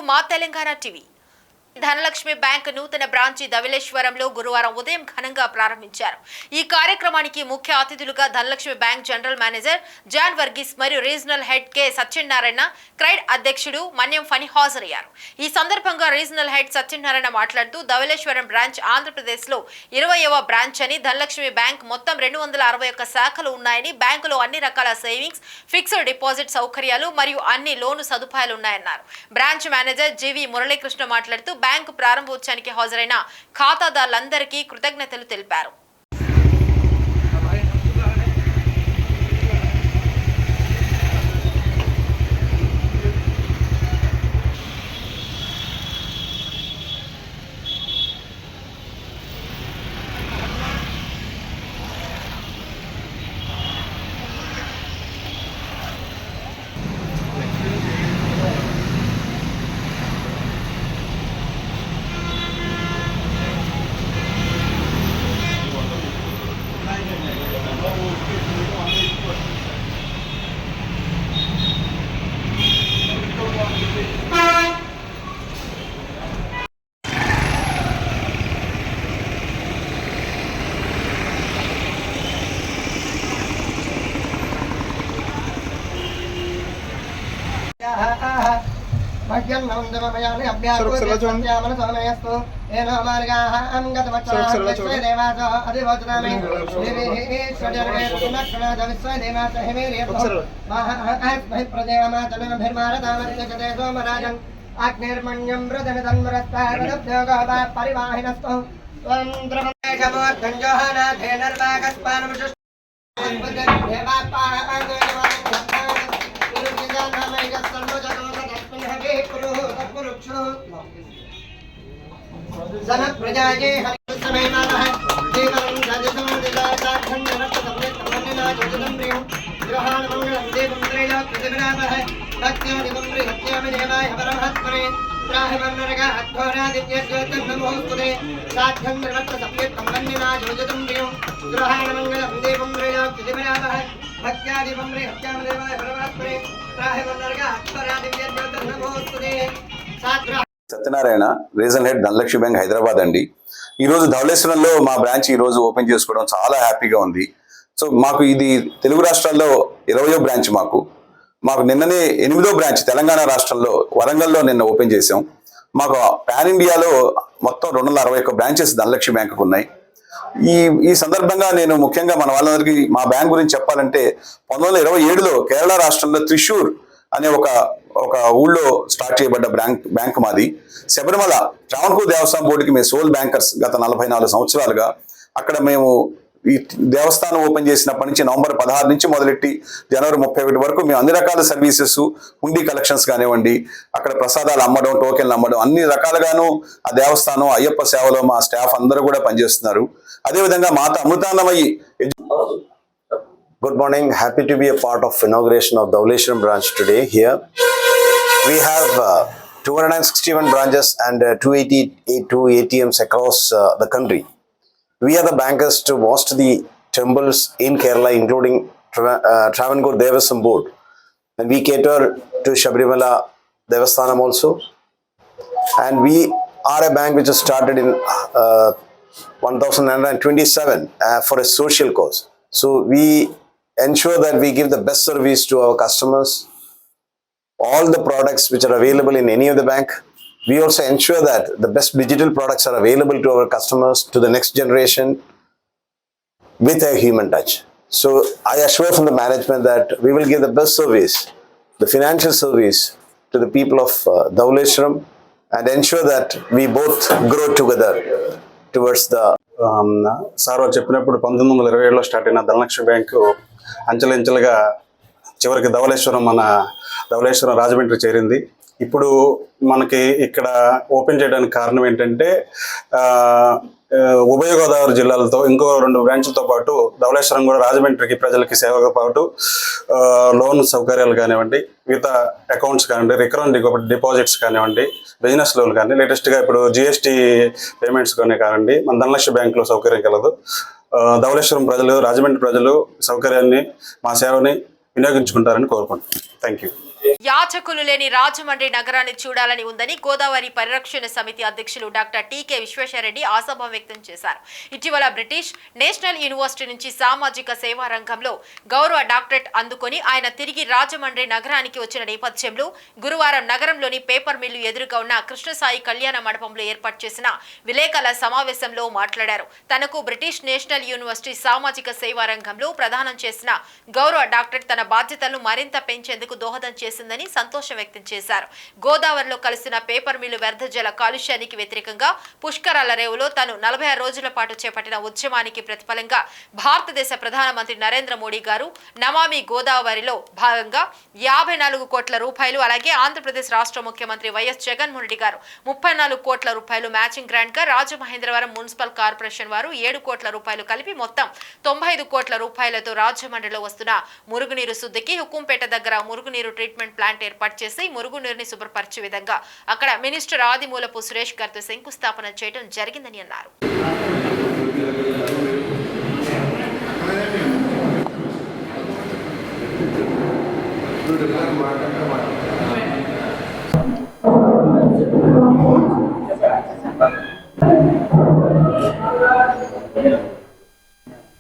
మా Telangana TV. Dhanalakshmi bank నూతన branch ధవళేశ్వరంలో గురువారం ఉదయం ఘనంగా ప్రారంభించారు. ఈ కార్యక్రమానికి ముఖ్య అతిథులుగా Dhanalakshmi bank general manager John Varghese మరియు రీజనల్ హెడ్ కె సత్యనారాయణ, క్రైడ్ అధ్యక్షుడు మన్యం ఫణి హాజరయ్యారు. ఈ సందర్భంగా రీజనల్ హెడ్ సత్యనారాయణ మాట్లాడుతూ ధవళేశ్వరం బ్రాంచ్ ఆంధ్రప్రదేశ్లో 20వ బ్రాంచ్ అని, ధనలక్ష్మి బ్యాంక్ మొత్తం 261 శాఖలు ఉన్నాయని, బ్యాంకులో అన్ని రకాల సేవింగ్స్, ఫిక్స్డ్ డిపాజిట్ సౌకర్యాలు మరియు అన్ని లోను సదుపాయాలు ఉన్నాయన్నారు. బ్రాంచ్ మేనేజర్ జీవి మురళీకృష్ణ మాట్లాడుతూ బ్యాంకు ప్రారంభోత్సవానికి హాజరైన ఖాతాదారులందరికీ కృతజ్ఞతలు తెలిపారు. Satyanarayana, regional head Dhanalakshmi bank Hyderabad అండి. ఈరోజు ధవళేశ్వరంలో మా బ్రాంచ్ ఈరోజు ఓపెన్ చేసుకోవడం చాలా హ్యాపీగా ఉంది. సో మాకు ఇది తెలుగు రాష్ట్రాల్లో 20వ బ్రాంచ్. మాకు నిన్ననే 8వ బ్రాంచ్ తెలంగాణ రాష్ట్రంలో వరంగల్లో నిన్న ఓపెన్ చేసాం. మాకు పాన్ ఇండియాలో మొత్తం 261 బ్రాంచెస్ ధనలక్ష్మి బ్యాంకుకు ఉన్నాయి. ఈ సందర్భంగా నేను ముఖ్యంగా మన వాళ్ళందరికీ మా బ్యాంక్ గురించి చెప్పాలంటే 1927లో కేరళ రాష్ట్రంలో త్రిశూర్ అనే ఒక ఊళ్ళో స్టార్ట్ చేయబడ్డ బ్యాంక్ మాది. శబరిమల ట్రావెన్కూర్ దేవస్థానం బోర్డుకి మేము సోల్ బ్యాంకర్స్ గత 44 సంవత్సరాలుగా. అక్కడ మేము ఈ దేవస్థానం ఓపెన్ చేసినప్పటి నుంచి నవంబర్ 16 నుంచి మొదలెట్టి జనవరి 31 వరకు మేము అన్ని రకాల సర్వీసెస్, హుండీ కలెక్షన్స్ కానివ్వండి, అక్కడ ప్రసాదాలు అమ్మడం, టోకెన్లు అమ్మడం, అన్ని రకాలుగాను ఆ దేవస్థానం అయ్యప్ప సేవలో మా స్టాఫ్ అందరూ కూడా పనిచేస్తున్నారు. అదేవిధంగా మాత అమృతాన్నమయ్యి. Good morning. Happy to be a part of inauguration of Dhavleshwaram branch today here. We have 261 branches and 282 ATMs across the country. We are the bankers to most of the temples in Kerala, including Travancore Devastham Board. And we cater to Shabarimala Devasthanam also. And we are a bank which was started in 1927 for a social cause. So we ensure that we give the best service to our customers. All the products which are available in any of the bank, we also ensure that the best digital products are available to our customers, to the next generation, with a human touch. So I assure from the management that we will give the best service, the financial service, to the people of Dhavleshwaram, and ensure that we both grow together towards the sir చెప్పినప్పుడు 1927లో start అయిన Dhanalakshmi bank అంచెలంచెలుగా చివరికి ధవళేశ్వరం రాజమండ్రి చేరింది. ఇప్పుడు మనకి ఇక్కడ open చేయడానికి కారణం ఏంటంటే ఉభయ గోదావరి జిల్లాలతో ఇంకో 2 బ్రాంచ్లతో పాటు ధవళేశ్వరం కూడా రాజమండ్రికి ప్రజలకి సేవతో పాటు లోన్ సౌకర్యాలు కానివ్వండి, వివిధ అకౌంట్స్ కానివ్వండి, రికరెంట్ డిపాజిట్స్ కానివ్వండి, బిజినెస్ లోన్ కానీ, లేటెస్ట్గా ఇప్పుడు GST పేమెంట్స్ కానివ్వండి, మన ధనలక్ష్మి బ్యాంకులో సౌకర్యం కలదు. ధవళేశ్వరం ప్రజలు, రాజమండ్రి ప్రజలు సౌకర్యాన్ని, మా సేవని వినియోగించుకుంటారని కోరుకుంటున్నాను. Thank you. యాచకులు లేని రాజమండ్రి నగరాన్ని చూడాలని ఉందని గోదావరి పరిరక్షణ సమితి అధ్యక్షులు డాక్టర్ టీకే విశ్వేశ్వరరెడ్డి ఆశాభావం వ్యక్తం చేశారు. ఇటీవల బ్రిటిష్ నేషనల్ యూనివర్సిటీ నుంచి సామాజిక సేవా రంగంలో గౌరవ డాక్టరేట్ అందుకొని ఆయన తిరిగి రాజమండ్రి నగరానికి వచ్చిన నేపథ్యంలో గురువారం నగరంలోని పేపర్ మిల్లు ఎదురుగా ఉన్న కృష్ణసాయి కళ్యాణ మండపంలో ఏర్పాటు చేసిన విలేకరుల సమావేశంలో మాట్లాడారు. తనకు బ్రిటిష్ నేషనల్ యూనివర్సిటీ సామాజిక సేవా రంగంలో ప్రదానం చేసిన గౌరవ డాక్టరేట్ తన బాధ్యతలను మరింత పెంచేందుకు దోహదం చేసిందని సంతోషం వ్యక్తం చేశారు. గోదావరిలో కలిసిన పేపర్ మిల్లు వ్యర్థ జల కాలుష్యానికి వ్యతిరేకంగా పుష్కరాల రేవులో తాను 46 రోజుల పాటు చేపట్టిన ఉద్యమానికి ప్రతిఫలంగా భారతదేశ ప్రధానమంత్రి నరేంద్ర మోడీ గారు నమామి గోదావరిలో భాగంగా 54 కోట్ల రూపాయలు, అలాగే ఆంధ్రప్రదేశ్ రాష్ట్ర ముఖ్యమంత్రి వైఎస్ జగన్మోహన్ రెడ్డి గారు 34 కోట్ల రూపాయలు మ్యాచింగ్ గ్రాంట్ గా, రాజమహేంద్రవరం మున్సిపల్ కార్పొరేషన్ వారు 7 కోట్ల రూపాయలు కలిపి మొత్తం 95 కోట్ల రూపాయలతో రాజమండ్రిలో వస్తున్న మురుగునీరు శుద్ధికి హుకుంపేట దగ్గర మురుగునీరు ట్రీట్మెంట్ ప్లాంట్ ఏర్పాటు చేసి మురుగునీరుని శుభ్రపరిచే విధంగా అక్కడ మినిస్టర్ ఆదిమూలపు సురేష్ గారితో శంకుస్థాపన చేయడం జరిగిందని అన్నారు.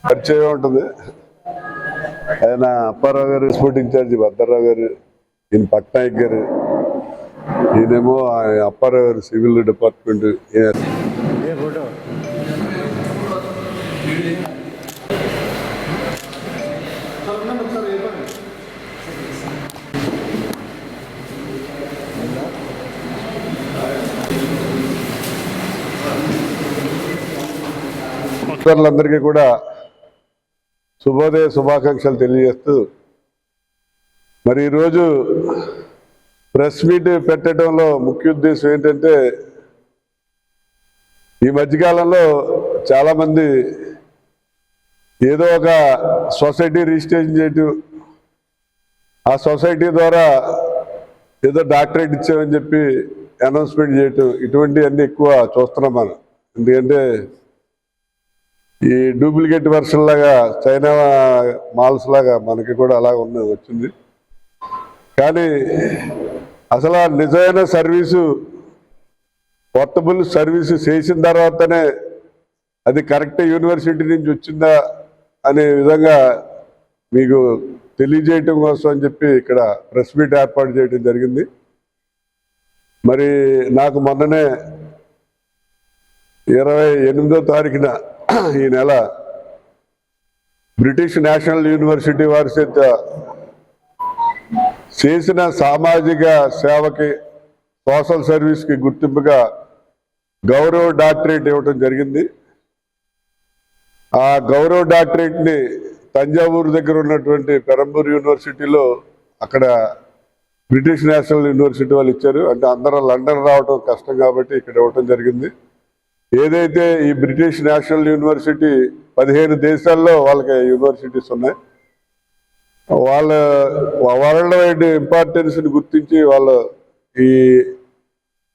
పరిచయం ఉంటుంది. ఆయన అప్పారావు గారు స్పోర్ట్ ఇన్ఛార్జి, భద్రరావు గారు, ఈయన పట్నాయక్ గారు, ఈయనేమో అప్పారావు గారు సివిల్ డిపార్ట్మెంట్. అందరికీ కూడా శుభోదయ శుభాకాంక్షలు తెలియజేస్తూ, మరి ఈరోజు ప్రెస్ మీట్ పెట్టడంలో ముఖ్య ఉద్దేశం ఏంటంటే, ఈ మధ్యకాలంలో చాలామంది ఏదో ఒక సొసైటీ రిజిస్ట్రేషన్ చేయటం, ఆ సొసైటీ ద్వారా ఏదో డాక్టరేట్ ఇచ్చామని చెప్పి అనౌన్స్మెంట్ చేయటం, ఇటువంటివన్నీ ఎక్కువ చూస్తున్నాం మనం. ఎందుకంటే ఈ డూప్లికేట్ వెర్షన్ లాగా చైనా మాల్స్ లాగా మనకి కూడా అలా వచ్చింది. కానీ అసలు నిజమైన సర్వీసు, పోర్టబుల్ సర్వీసు చేసిన తర్వాతనే అది కరెక్ట్ యూనివర్సిటీ నుంచి వచ్చిందా అనే విధంగా మీకు తెలియజేయటం కోసం అని చెప్పి ఇక్కడ ప్రెస్ మీట్ ఏర్పాటు చేయడం జరిగింది. మరి నాకు మొన్ననే 28వ తారీఖున ఈ నెల బ్రిటిష్ నేషనల్ యూనివర్సిటీ వారి చేత చేసిన సామాజిక సేవకి, సోషల్ సర్వీస్కి గుర్తింపుగా గౌరవ డాక్టరేట్ ఇవ్వటం జరిగింది. ఆ గౌరవ డాక్టరేట్ని తంజావూరు దగ్గర ఉన్నటువంటి పెరంబూర్ యూనివర్సిటీలో, అక్కడ బ్రిటిష్ నేషనల్ యూనివర్సిటీ వాళ్ళు ఇచ్చారు. అంటే అందరూ లండన్ రావడం కష్టం కాబట్టి ఇక్కడ ఇవ్వటం జరిగింది. ఏదైతే ఈ బ్రిటిష్ నేషనల్ యూనివర్సిటీ 15 దేశాల్లో వాళ్ళకి యూనివర్సిటీస్ ఉన్నాయి, వాళ్ళ వరల్డ్ వైడ్ ఇంపార్టెన్స్ని గుర్తించి వాళ్ళు ఈ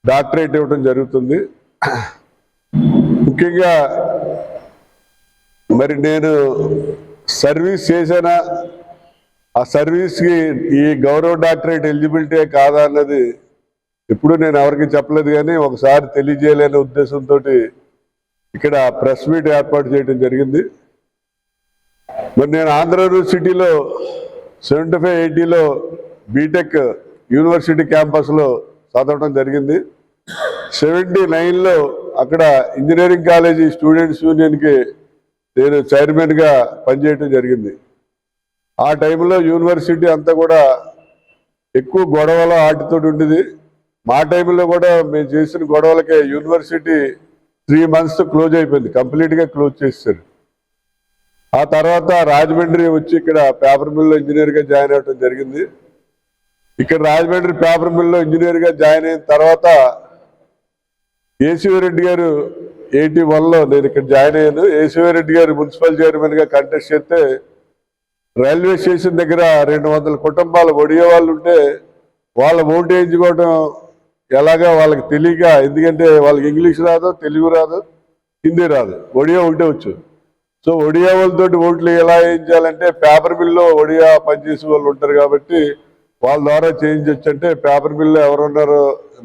డాక్టరేట్ ఇవ్వడం జరుగుతుంది. ముఖ్యంగా మరి నేను సర్వీస్ చేశానా, ఆ సర్వీస్కి ఈ గౌరవ డాక్టరేట్ ఎలిజిబిలిటీ కాదా అన్నది ఎప్పుడు నేను ఎవరికి చెప్పలేదు. కానీ ఒకసారి తెలియజేయలేని ఉద్దేశంతో ఇక్కడ ప్రెస్ మీట్ ఏర్పాటు చేయడం జరిగింది. మరి నేను ఆంధ్ర యూనివర్సిటీలో 75-80లో బీటెక్ యూనివర్సిటీ క్యాంపస్లో చదవడం జరిగింది. 79లో అక్కడ ఇంజనీరింగ్ కాలేజీ స్టూడెంట్స్ యూనియన్కి నేను చైర్మన్గా పనిచేయడం జరిగింది. ఆ టైంలో యూనివర్సిటీ అంతా కూడా ఎక్కువ గొడవలు ఆటితో ఉండేది. మా టైంలో కూడా మేము చేసిన గొడవలకే యూనివర్సిటీ 3 months క్లోజ్ అయిపోయింది, కంప్లీట్గా క్లోజ్ చేశారు. ఆ తర్వాత రాజమండ్రి వచ్చి ఇక్కడ పేపర్ మిల్లో ఇంజనీర్గా జాయిన్ అవ్వడం జరిగింది. ఇక్కడ రాజమండ్రి పేపర్ మిల్లో ఇంజనీర్గా జాయిన్ అయిన తర్వాత ఏసీవరెడ్డి గారు 81లో నేను ఇక్కడ జాయిన్ అయ్యాను. ఏసీవరెడ్డి గారు మున్సిపల్ చైర్మన్గా కంటెస్ట్ చేస్తే రైల్వే స్టేషన్ దగ్గర 200 కుటుంబాలు ఒడియా వాళ్ళు ఉంటే వాళ్ళ ఓటు వేయించుకోవడం ఎలాగా వాళ్ళకి తెలియక, ఎందుకంటే వాళ్ళకి ఇంగ్లీష్ రాదు, తెలుగు రాదు, హిందీ రాదు, ఒడియా ఒకటే వచ్చు. సో ఒడియా వాళ్ళతోటి ఓట్లు ఎలా వేయించాలంటే పేపర్ మిల్లో ఒడియా పనిచేసే వాళ్ళు ఉంటారు కాబట్టి వాళ్ళ ద్వారా చేయించవచ్చు అంటే పేపర్ మిల్లు ఎవరున్నారో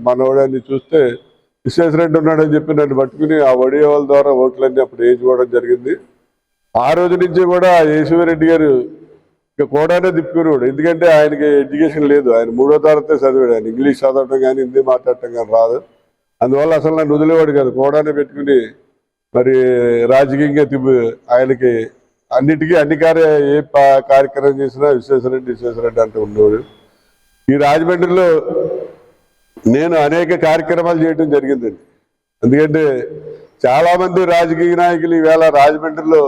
మనోడని చూస్తే విశ్వేశ్వరరెడ్డి ఉన్నాడని చెప్పి నన్ను పట్టుకుని ఆ వడియో వాళ్ళ ద్వారా ఓట్లన్నీ అప్పుడు వేయించుకోవడం జరిగింది. ఆ రోజు నుంచి కూడా యేసువరెడ్డి గారు ఇక కూడానే తిప్పుకునేవాడు. ఎందుకంటే ఆయనకి ఎడ్యుకేషన్ లేదు, ఆయన 3వ తరగతి చదివాడు, ఆయన ఇంగ్లీష్ చదవటం కానీ హిందీ మాట్లాడటం కానీ రాదు. అందువల్ల అసలు నన్ను వదిలేవాడు కాదు, కూడానే పెట్టుకుని మరి రాజకీయంగా ఆయనకి అన్నిటికీ ఏ కార్యక్రమం చేసినా విశ్వేశ్వరరెడ్డి అంటూ ఉండేవాడు. ఈ రాజమండ్రిలో నేను అనేక కార్యక్రమాలు చేయడం జరిగిందండి. ఎందుకంటే చాలా మంది రాజకీయ నాయకులు ఈవేళ రాజమండ్రిలో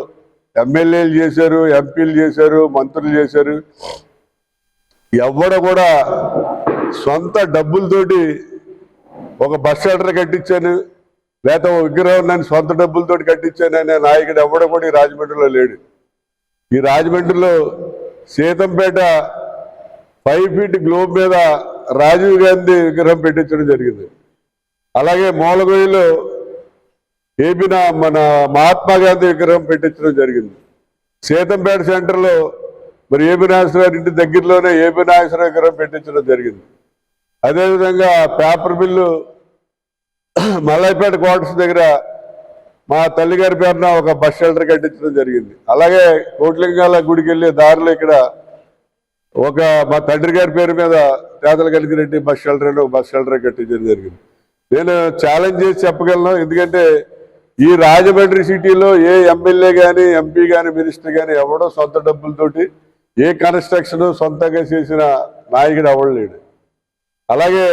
ఎమ్మెల్యేలు చేశారు, ఎంపీలు చేశారు, మంత్రులు చేశారు. ఎవడ కూడా సొంత డబ్బులతోటి ఒక బస్ షెల్టర్ కట్టించాను, లేకపోతే ఒక విగ్రహం నన్ను సొంత డబ్బులతోటి కట్టించాను అనే నాయకుడు ఎవడ కూడా ఈ రాజమండ్రిలో లేడు. ఈ రాజమండ్రిలో సీతంపేట 5 ఫీట్ గ్లోబ్ మీద రాజీవ్ గాంధీ విగ్రహం పెట్టించడం జరిగింది. అలాగే మూలగొయ్యలో మన మహాత్మా గాంధీ విగ్రహం పెట్టించడం జరిగింది. సీతంపేట సెంటర్లో మరి ఏబి నాగేశ్వరరావు ఇంటి దగ్గరలోనే ఏబి నాగేశ్వరరావు విగ్రహం పెట్టించడం జరిగింది. అదేవిధంగా పేపర్ మిల్లు మల్లాయిపేట క్వార్టర్స్ దగ్గర మా తల్లిగారి పేరున ఒక బస్ షెల్టర్ కట్టించడం జరిగింది. అలాగే కోట్లింగాల గుడికి వెళ్ళే దారిలో ఇక్కడ మా తండ్రి గారి పేరు మీద పేదల కలిగిరెడ్డి బస్ షెల్టర్ అని ఒక బస్ షెల్టర్ కట్టించడం జరిగింది. నేను ఛాలెంజ్ చేసి చెప్పగలను, ఎందుకంటే ఈ రాజమండ్రి సిటీలో ఏ ఎమ్మెల్యే కానీ ఎంపీ కానీ మినిస్టర్ కానీ ఎవడో సొంత డబ్బులతోటి ఏ కన్స్ట్రక్షన్ సొంతంగా చేసిన నాయకుడు ఎవడలేడు. అలాగే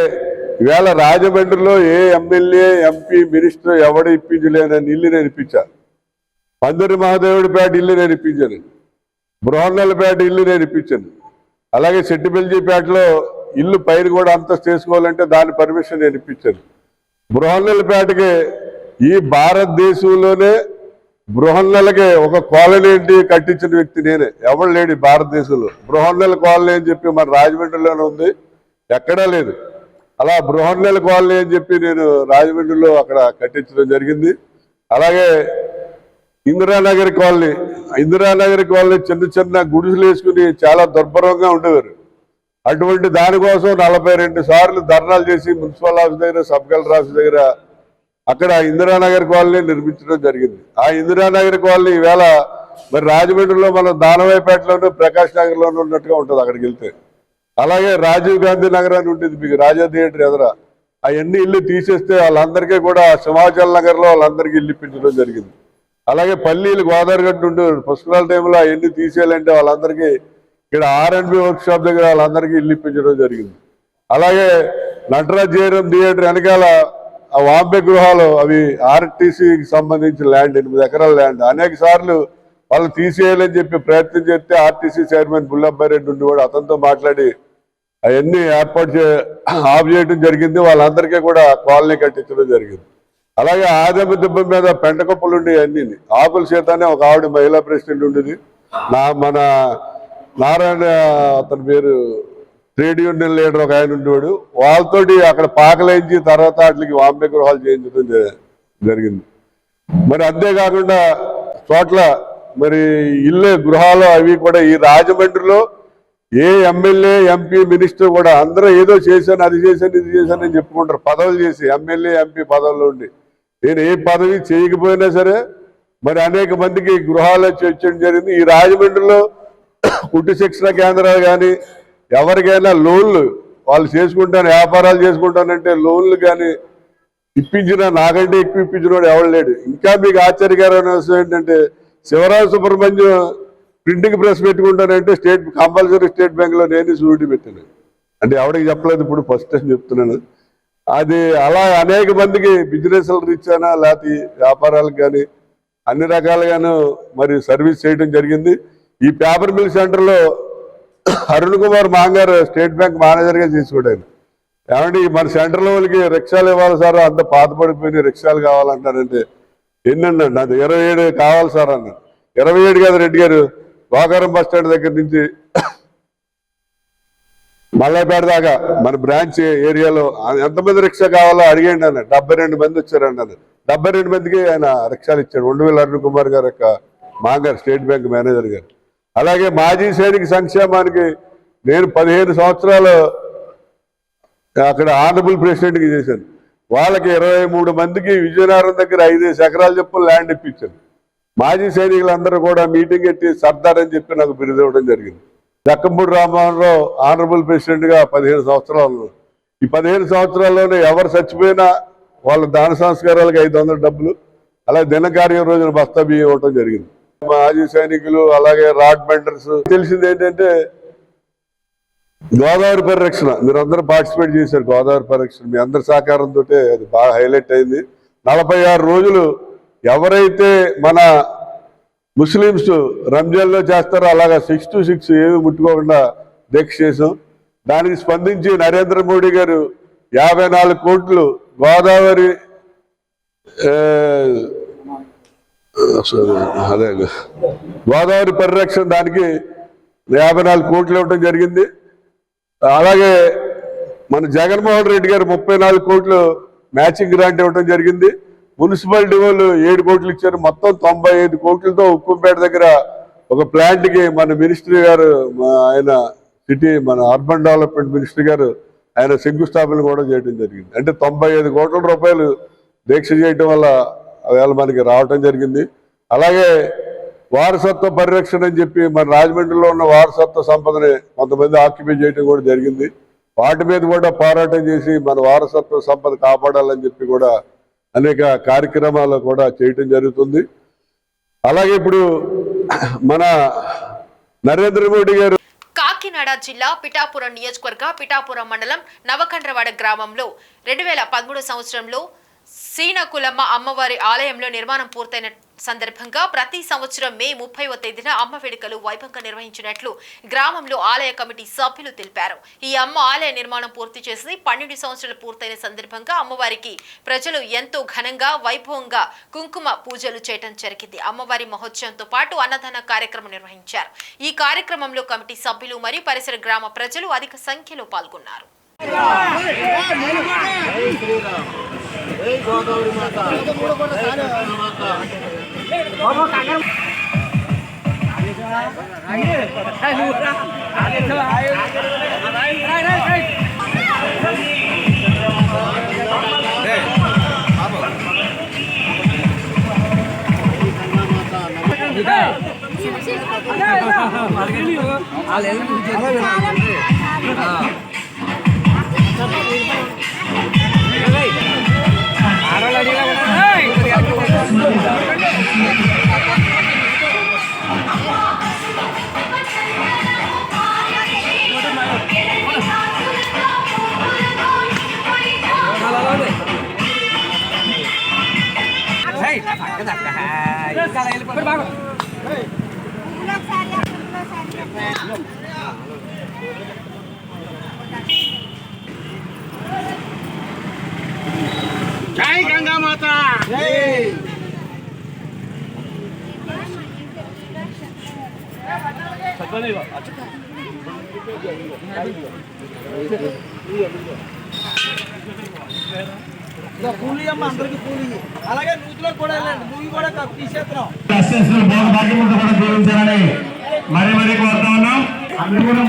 ఈవేళ రాజమండ్రిలో ఏ ఎమ్మెల్యే ఎంపీ మినిస్టర్ ఎవడు ఇప్పించలేనని ఇల్లు నేను ఇప్పించాను. పందిరి మహాదేవుడిపేట ఇల్లు నేను ఇప్పించాను, బృహన్నలపేట ఇల్లు నేను ఇప్పించాను. అలాగే సెట్టిబెల్జీపేటలో ఇల్లు పైన కూడా అంతస్తు చేసుకోవాలంటే దాని పర్మిషన్ నేను ఇప్పించాను. బృహన్నలపేటకి ఈ భారతదేశంలోనే బృహన్నలకి ఒక కాలనీ కట్టించిన వ్యక్తి నేనే, ఎవరు లేడు భారతదేశంలో. బృహన్నల కాలనీ అని చెప్పి మన రాజమండ్రిలోనే ఉంది, ఎక్కడా లేదు. అలా బృహన్నల కాలనీ అని చెప్పి నేను రాజమండ్రిలో అక్కడ కట్టించడం జరిగింది. అలాగే ఇందిరానగర్ కాలనీ చిన్న చిన్న గుడిసెలు వేసుకుని చాలా దుర్భరంగా ఉండేవారు. అటువంటి దానికోసం 42 సార్లు ధర్నాలు చేసి మున్సిపల్ ఆఫీస్ దగ్గర, సబ్ కలెక్టర్ ఆఫీస్ దగ్గర అక్కడ ఇందిరానగర్ కాలనీ నిర్మించడం జరిగింది. ఆ ఇందిరానగర్ కాలనీ ఈవేళ మరి రాజమండ్రిలో మన దానవాయిపేటలోనూ ప్రకాష్ నగర్లోనూ ఉన్నట్టుగా ఉంటుంది అక్కడికి వెళ్తే. అలాగే రాజీవ్ గాంధీ నగర్ అని ఉంటుంది మీకు రాజా థియేటర్ ఎదుర, అవన్నీ ఇల్లు తీసేస్తే వాళ్ళందరికీ కూడా సింహాచల్ నగర్లో వాళ్ళందరికీ ఇల్లు ఇప్పించడం జరిగింది. అలాగే పల్లీలు గోదావరి గట్టు ఉండేవారు, పుష్కరాల టైంలో అవన్నీ తీసేయాలంటే వాళ్ళందరికీ ఇక్కడ R&B వర్క్ షాప్ దగ్గర వాళ్ళందరికీ ఇల్లు ఇప్పించడం జరిగింది. అలాగే నటరాజ్ జయరాం థియేటర్ వెనకాల ఆ వాంబే గృహాలు అవి RTCకి సంబంధించిన ల్యాండ్, 8 ఎకరాల ల్యాండ్. అనేక సార్లు వాళ్ళు తీసేయాలని చెప్పి ప్రయత్నం చేస్తే RTC చైర్మన్ బుల్లబ్బాయి రెడ్డి ఉండేవాడు, అతనితో మాట్లాడి అవన్నీ ఆఫ్ చేయడం జరిగింది. వాళ్ళందరికీ కూడా కాలనీ కట్టించడం జరిగింది. అలాగే ఆదమ దిబ్బ మీద పెంటకొప్పలు ఉండి అన్ని ఆకుల చేత అనే ఒక ఆవిడ మహిళా ప్రెసిడెంట్ ఉండేది. మన నారాయణ అతని పేరు ట్రేడ్ యూనియన్ లీడర్ ఒక ఆయన ఉండేవాడు, వాళ్ళతోటి అక్కడ పాకలేంచి తర్వాత వాటికి వాంబే గృహాలు చేయించడం జరిగింది. మరి అంతేకాకుండా చోట్ల మరి ఇల్లు గృహాలు అవి కూడా ఈ రాజమండ్రిలో ఏ ఎమ్మెల్యే ఎంపీ మినిస్టర్ కూడా అందరూ ఏదో చేశాను, అది చేశాను, ఇది చేశాను అని చెప్పుకుంటారు. పదవులు చేసి ఎమ్మెల్యే ఎంపీ పదవుల్లో ఉండి నేను ఏ పదవి చేయకపోయినా సరే మరి అనేక మందికి గృహాలు చేయడం జరిగింది. ఈ రాజమండ్రిలో కుట్టు శిక్షణ కేంద్రాలు కానీ ఎవరికైనా లోన్లు వాళ్ళు చేసుకుంటాను, వ్యాపారాలు చేసుకుంటానంటే లోన్లు కానీ ఇప్పించిన నాకంటే ఎక్కువ ఇప్పించిన వాడు ఎవరు లేడు. ఇంకా మీకు ఆశ్చర్యకరమైన విషయం ఏంటంటే శివరాజు సుబ్రహ్మణ్యం ప్రింటింగ్ ప్రెస్ పెట్టుకుంటానంటే కంపల్సరీ స్టేట్ బ్యాంక్లో నేను షూరిటీ పెట్టాను. అంటే ఎవరికి చెప్పలేదు, ఇప్పుడు ఫస్ట్ టైం చెప్తున్నాను. అది అలా అనేక మందికి బిజినెస్లు రీచ్నా లేకపోతే వ్యాపారాలకు కానీ అన్ని రకాలుగాను మరి సర్వీస్ చేయడం జరిగింది. ఈ పేపర్ మిల్ సెంటర్లో అరుణ్ కుమార్ మాంగారు స్టేట్ బ్యాంక్ మేనేజర్గా చేసుకోడాను. ఏమంటే మన సెంటర్లో వాళ్ళకి రిక్షాలు ఇవ్వాలి సార్, అంత పాత పడిపోయిన రిక్షాలు కావాలంటారంటే ఎన్నండి అది 27 కావాలి సార్ అన్నాను. 27 కాదు రెడ్డి గారు, గోకారం బస్ స్టాండ్ దగ్గర నుంచి మల్లాయిపేట దాకా మన బ్రాంచ్ ఏరియాలో ఎంతమంది రిక్షా కావాలో అడిగండి అన్న. 72 మంది వచ్చారండి అన్న. 72 మందికి ఆయన రిక్షాలు ఇచ్చాడు. 2000 అరుణ్ కుమార్ గారు యొక్క మాంగారు స్టేట్ బ్యాంక్ మేనేజర్ గారు. అలాగే మాజీ సైనిక సంక్షేమానికి నేను 15 సంవత్సరాలు అక్కడ ఆనరబుల్ ప్రెసిడెంట్కి చేశాను. వాళ్ళకి 23 మందికి విజయనగరం దగ్గర 5 ఎకరాలు చెప్పు ల్యాండ్ ఇప్పించాను. మాజీ సైనికులందరూ కూడా మీటింగ్ ఎట్టి సర్దార్ అని చెప్పి నాకు బిరుదు ఇవ్వడం జరిగింది. జక్కంపూడి రామమోహనరావు ఆనరబుల్ ప్రెసిడెంట్గా 15 సంవత్సరాలు. ఈ 15 సంవత్సరాల్లోనే ఎవరు చచ్చిపోయినా వాళ్ళ దాన సంస్కారాలకు 500 డబ్బులు, అలాగే దినకార్యం రోజున బస్తా బియ్యం ఇవ్వడం జరిగింది. మాజీ సైనికులు అలాగే రాడ్ బెండర్స్. తెలిసింది ఏంటంటే గోదావరి పరిరక్షణ మీరు అందరూ పార్టిసిపేట్ చేశారు. గోదావరి పరిరక్షణ మీ అందరి సహకారంతో అది బాగా హైలైట్ అయింది. 46 రోజులు ఎవరైతే మన ముస్లిమ్స్ రంజాన్లో చేస్తారో అలాగా 6 to 6 ఏమి ముట్టుకోకుండా దీక్ష చేసాం. దానికి స్పందించి నరేంద్ర మోడీ గారు 54 కోట్లు గోదావరి గోదావరి పరిరక్షణ దానికి 54 కోట్లు ఇవ్వడం జరిగింది. అలాగే మన జగన్మోహన్ రెడ్డి గారు 34 కోట్లు మ్యాచింగ్ గ్రాంట్ ఇవ్వడం జరిగింది. మున్సిపాలిటీ వాళ్ళు 7 కోట్లు ఇచ్చారు. మొత్తం 95 కోట్లతో ఉక్కుంపేట దగ్గర ఒక ప్లాంట్కి మన మినిస్ట్రీ గారు ఆయన మన అర్బన్ డెవలప్మెంట్ మినిస్టర్ గారు ఆయన శంకుస్థాపన కూడా చేయడం జరిగింది. అంటే 95 కోట్ల రూపాయలు దీక్ష చేయటం వల్ల వేళ మనకి రావటం జరిగింది. అలాగే వారసత్వ పరిరక్షణ అని చెప్పి మన రాజమండ్రిలో ఉన్న వారసత్వ సంపదని కొంతమంది ఆక్యుపై చేయడం కూడా జరిగింది. వాటి మీద కూడా పోరాటం చేసి మన వారసత్వ సంపద కాపాడాలని చెప్పి కూడా అనేక కార్యక్రమాలు కూడా చేయటం జరుగుతుంది. అలాగే ఇప్పుడు మన నరేంద్ర మోడీ గారు కాకినాడ జిల్లా పిఠాపురం నియోజకవర్గ పిఠాపురం మండలం నవకండ్రవాడ గ్రామంలో 2013 సంవత్సరంలో శ్రీనకులమ్మ అమ్మవారి ఆలయంలో నిర్మాణం పూర్తయిన సందర్భంగా ప్రతి సంవత్సరం మే 30వ తేదీన అమ్మ వేడుకలు వైభవంగా నిర్వహించినట్లు గ్రామంలో ఆలయ కమిటీ సభ్యులు తెలిపారు. ఈ అమ్మ ఆలయ నిర్మాణం పూర్తి చేసి 12 సంవత్సరాలు పూర్తయిన సందర్భంగా అమ్మవారికి ప్రజలు ఎంతో ఘనంగా వైభవంగా కుంకుమ పూజలు చేయడం జరిగింది. అమ్మవారి మహోత్సవంతో పాటు అన్నదాన కార్యక్రమం నిర్వహించారు. ఈ కార్యక్రమంలో కమిటీ సభ్యులు మరియు పరిసర గ్రామ ప్రజలు అధిక సంఖ్యలో పాల్గొన్నారు. జై గంగా మాత పూలి అమ్మ అందరికి పూలి అలాగే నూతిలో కూడా వెళ్ళండి నువ్వు కూడా తీసేస్తున్నాం మరి మరి కోరుతా ఉన్నాం అందరూ కూడా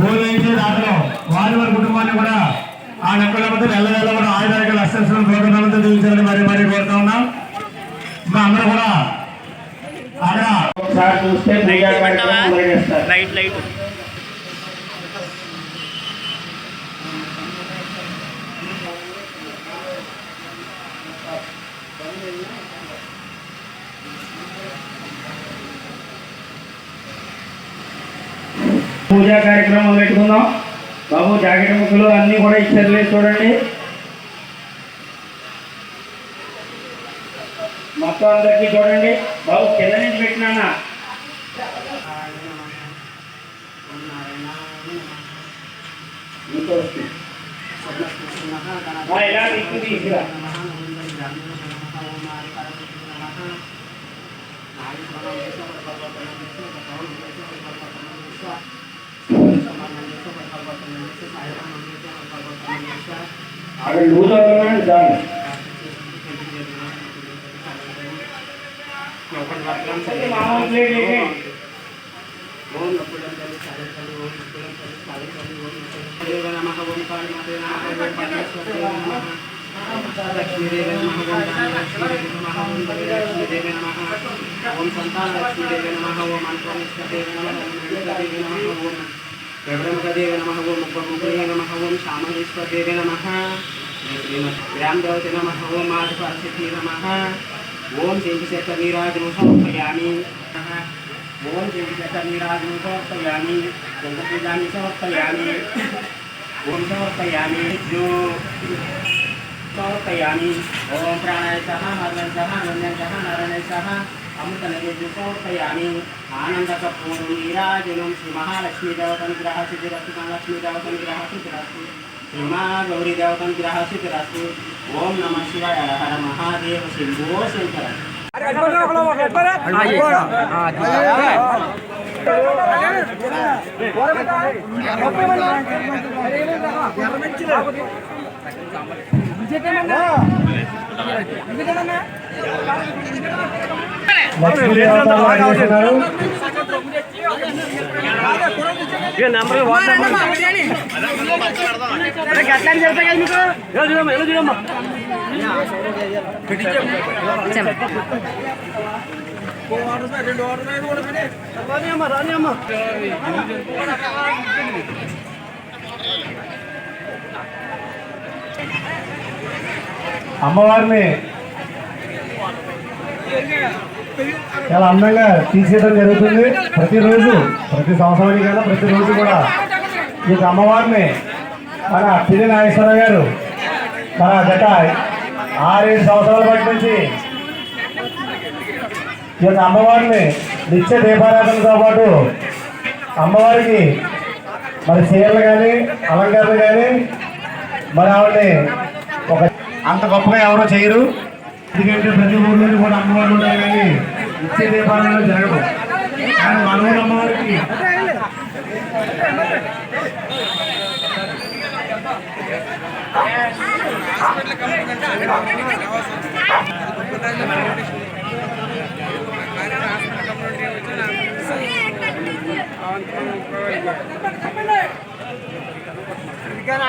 బోధించే దాంట్లో వారి వారి కుటుంబాన్ని కూడా ఆ నక్కులతో వెళ్ళవేళ కూడా ఆయుధానికి అస్సలు ప్రోగ్రాంలతో దీవించాలని మరి మరి కోరుతా ఉన్నాం. మా అందరూ కూడా అక్కడ ఒకసారి చూస్తే లైట్ లైట్ పూజా కార్యక్రమం పెట్టుకుందాం. బాబు జాకెట్ ముక్కలు అన్నీ కూడా ఇచ్చారు చూడండి. మొత్తం అందరికీ చూడండి. బాబు కింద నుంచి పెట్టినా ఇలా తీసుకురా అక్కడ లూజ్ అవుతున్నాను చాలు. लक्ष्मीदेवी नमः ओम लक्ष्मीदेवी नमः ओम लक्ष्मीदेवी नमः ओम संतान लक्ष्मीदेवी नमः ओम अन्नपूर्णेश्वरी नमः ओम देवी नमः ओम ब्रह्मदेवी नमः ओम उपमुखये नमः ओम श्यामलेश्वरी नमः ग्राम देवते नमः ओम माधवासिद्धि नमः ओम चेंकिशेखर नीराजनं समर्पयामि ओम चेंकिशेखर नीराजनं समर्पयामि गंगापूजानि समर्पयामि ओम समर्पयामि जो समर्पयामि ओम प्राणाय सह मर्दन सह नंदन सह नारायण सह अमृतनैवेद्यं समर्पयामि आनन्दकपूर्णं नीराजनं श्री महालक्ष्मी देवतानुग्रह सिद्धिरस्तु महालक्ष्मी देवतानुग्रह सिद्धिरस्तु श्रीमा गौरी देवतानुग्रह सिद्धिरस्तु ओम नमः शिवाय हर हर महादेव शंभो शंकर అమ్మవారిని చాలా అందంగా తీసేయడం జరుగుతుంది. ప్రతిరోజు ప్రతి సంవత్సరానికి కదా ప్రతిరోజు కూడా ఈ యొక్క అమ్మవారిని మన పిల్లి నాగేశ్వరరావు గారు మన గత 6-7 సంవత్సరాల బట్టి నుంచి ఈ యొక్క అమ్మవారిని నిత్య దీపారాధనతో పాటు అమ్మవారికి మరి చీరలు కానీ అలంకరణ కానీ మరి ఆవిడని ఒక అంత గొప్పగా ఎవరో చేయరు. ఎందుకంటే ప్రతి ఊర్లోనూ కూడా అమ్మవారు ఉంటారు కానీ నిత్య దీపారాధన జరగదు. కానీ మన ఊరు అమ్మవారికి ఇక్కడ